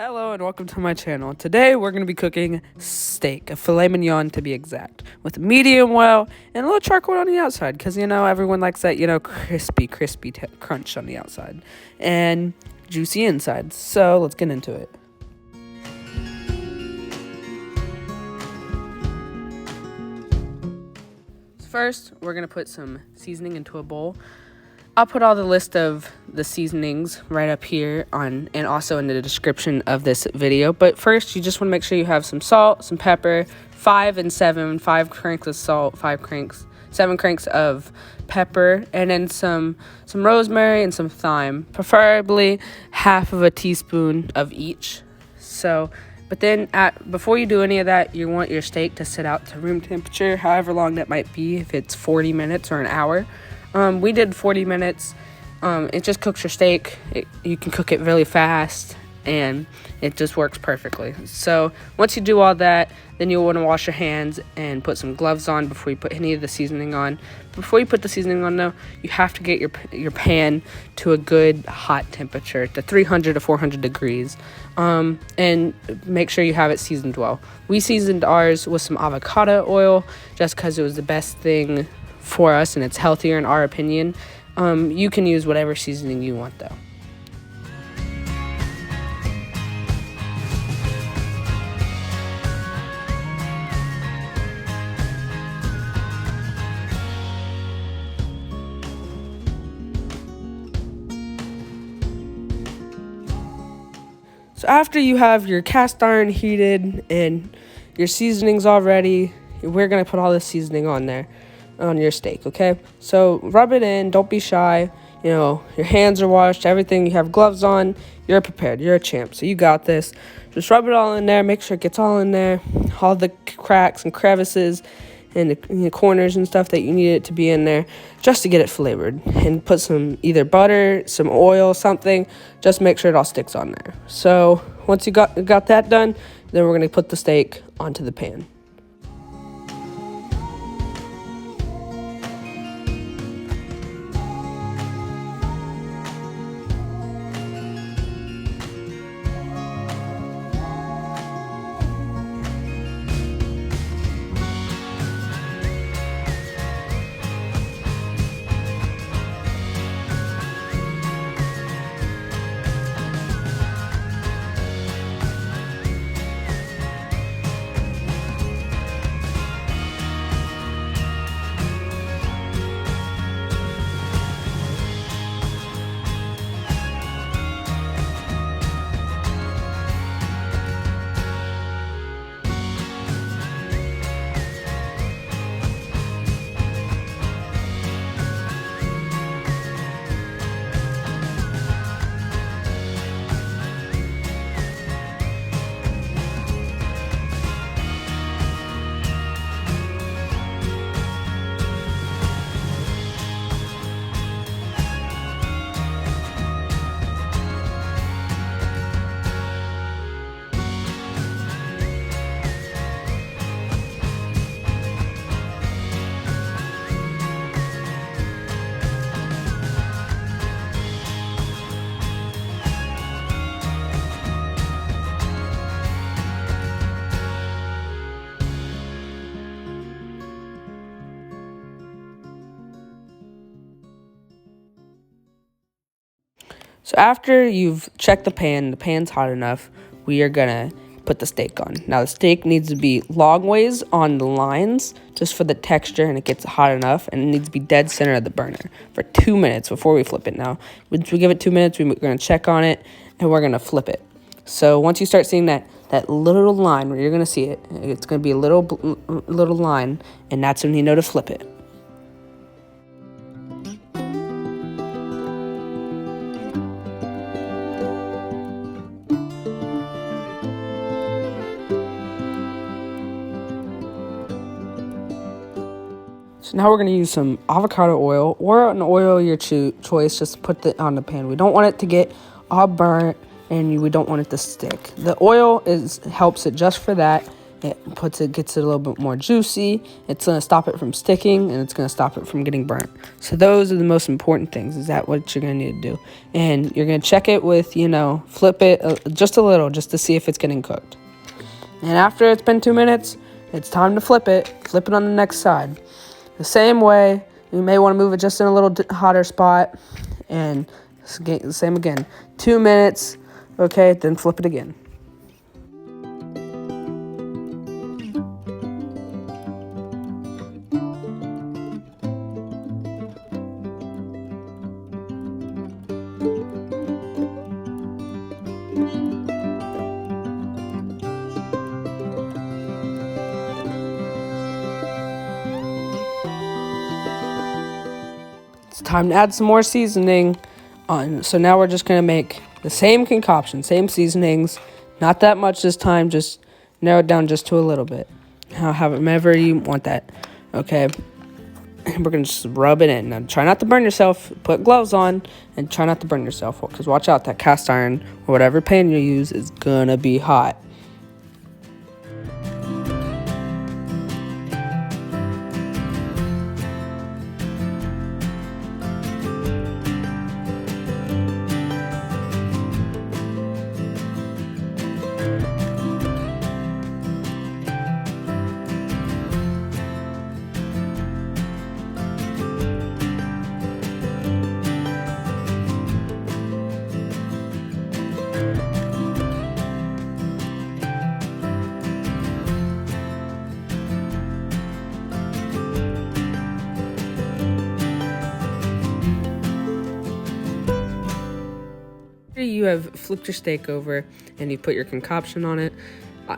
Hello and welcome to my channel. Today we're going to be cooking steak, a filet mignon to be exact, with medium well and a little charcoal on the outside because, everyone likes that, crispy crunch on the outside and juicy inside. So let's get into it. First, we're going to put some seasoning into a bowl. I'll put all the list of the seasonings right up here and also in the description of this video. But first, you just want to make sure you have some salt, some pepper, 5 and 7, 5 cranks of salt, 7 cranks of pepper, and then some rosemary and some thyme, preferably half of a teaspoon of each. But then before you do any of that, you want your steak to sit out to room temperature, however long that might be, if it's 40 minutes or an hour. We did 40 minutes. It just cooks your steak. You can cook it really fast, and it just works perfectly. So once you do all that, then you'll want to wash your hands and put some gloves on before you put any of the seasoning on. Before you put the seasoning on, though, you have to get your pan to a good hot temperature, to 300 to 400 degrees, and make sure you have it seasoned well. We seasoned ours with some avocado oil just because it was the best thing for us and it's healthier in our opinion. You can use whatever seasoning you want though. So after you have your cast iron heated and your seasonings all ready, we're going to put all the seasoning on there on your steak, okay? So rub it in, don't be shy. Your hands are washed, everything, you have gloves on, you're prepared, you're a champ, so you got this. Just rub it all in there, make sure it gets all in there, all the cracks and crevices and the corners and stuff that you need it to be in there, just to get it flavored. And put some either butter, some oil, something, just make sure it all sticks on there. So once you got that done, then we're going to put the steak onto the pan. So after you've checked the pan's hot enough, we are going to put the steak on. Now the steak needs to be long ways on the lines just for the texture, and it gets hot enough, and it needs to be dead center of the burner for 2 minutes before we flip it. Now, once we give it 2 minutes, we're going to check on it, and we're going to flip it. So once you start seeing that little line where you're going to see it, it's going to be a little line, and that's when you know to flip it. So now we're going to use some avocado oil or an oil of your choice. Just put it on the pan. We don't want it to get all burnt, and we don't want it to stick. The oil helps it just for that, Gets it a little bit more juicy. It's going to stop it from sticking, and it's going to stop it from getting burnt. So those are the most important things. Is that what you're going to need to do? And you're going to check it with, flip it just a little, just to see if it's getting cooked. And after it's been 2 minutes, it's time to flip it. Flip it on the next side. The same way, you may want to move it just in a little hotter spot. And the same again. 2 minutes, okay, then flip it again. It's time to add some more seasoning on. So now we're just going to make the same concoction, same seasonings, not that much this time, just narrow it down just to a little bit. However you want that, okay? And we're going to just rub it in. Now, try not to burn yourself. Put gloves on and try not to burn yourself, because watch out, that cast iron or whatever pan you use is going to be hot. You have flipped your steak over and you put your concoction on it.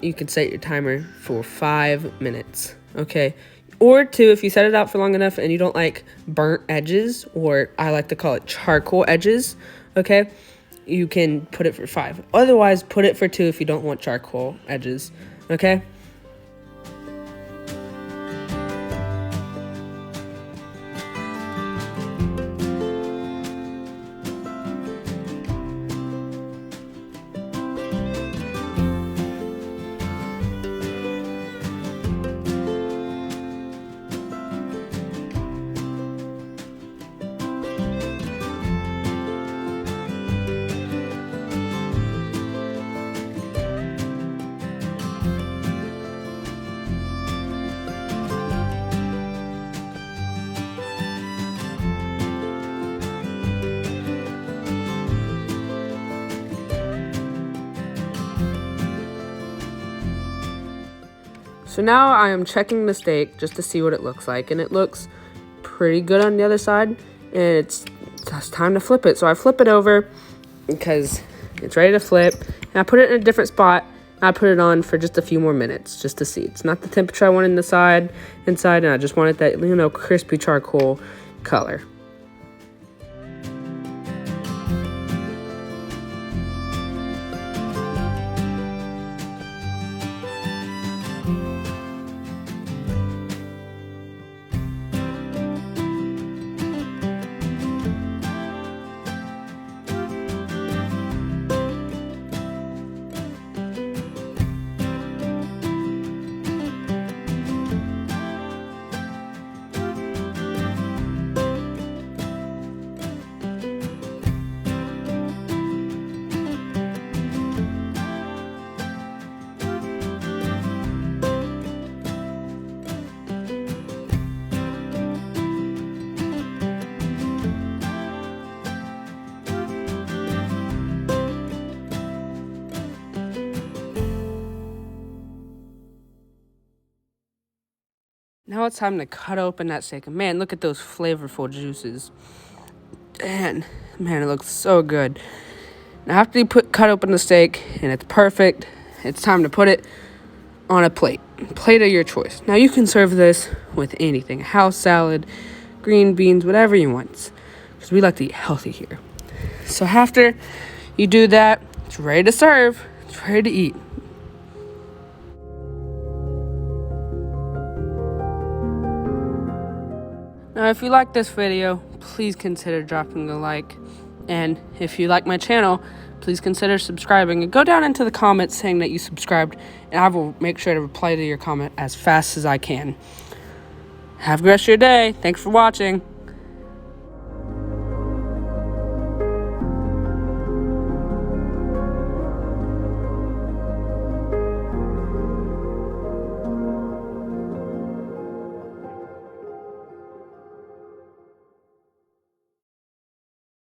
You can set your timer for 5 minutes, okay? Or 2 if you set it out for long enough and you don't like burnt edges, or I like to call it charcoal edges, okay? You can put it for 5. Otherwise, put it for 2 if you don't want charcoal edges, okay? So now I am checking the steak just to see what it looks like, and it looks pretty good on the other side, and it's just time to flip it. So I flip it over because it's ready to flip, and I put it in a different spot. I put it on for just a few more minutes just to see. It's not the temperature I want inside, and I just wanted that, crispy charcoal color. Now it's time to cut open that steak. And man, look at those flavorful juices. And man, it looks so good. Now after you cut open the steak and it's perfect, it's time to put it on a plate. Plate of your choice. Now you can serve this with anything. House salad, green beans, whatever you want. Because we like to eat healthy here. So after you do that, it's ready to serve. It's ready to eat. Now, if you like this video, please consider dropping a like. And if you like my channel, please consider subscribing and go down into the comments saying that you subscribed, and I will make sure to reply to your comment as fast as I can. Have a good rest of your day. Thanks for watching.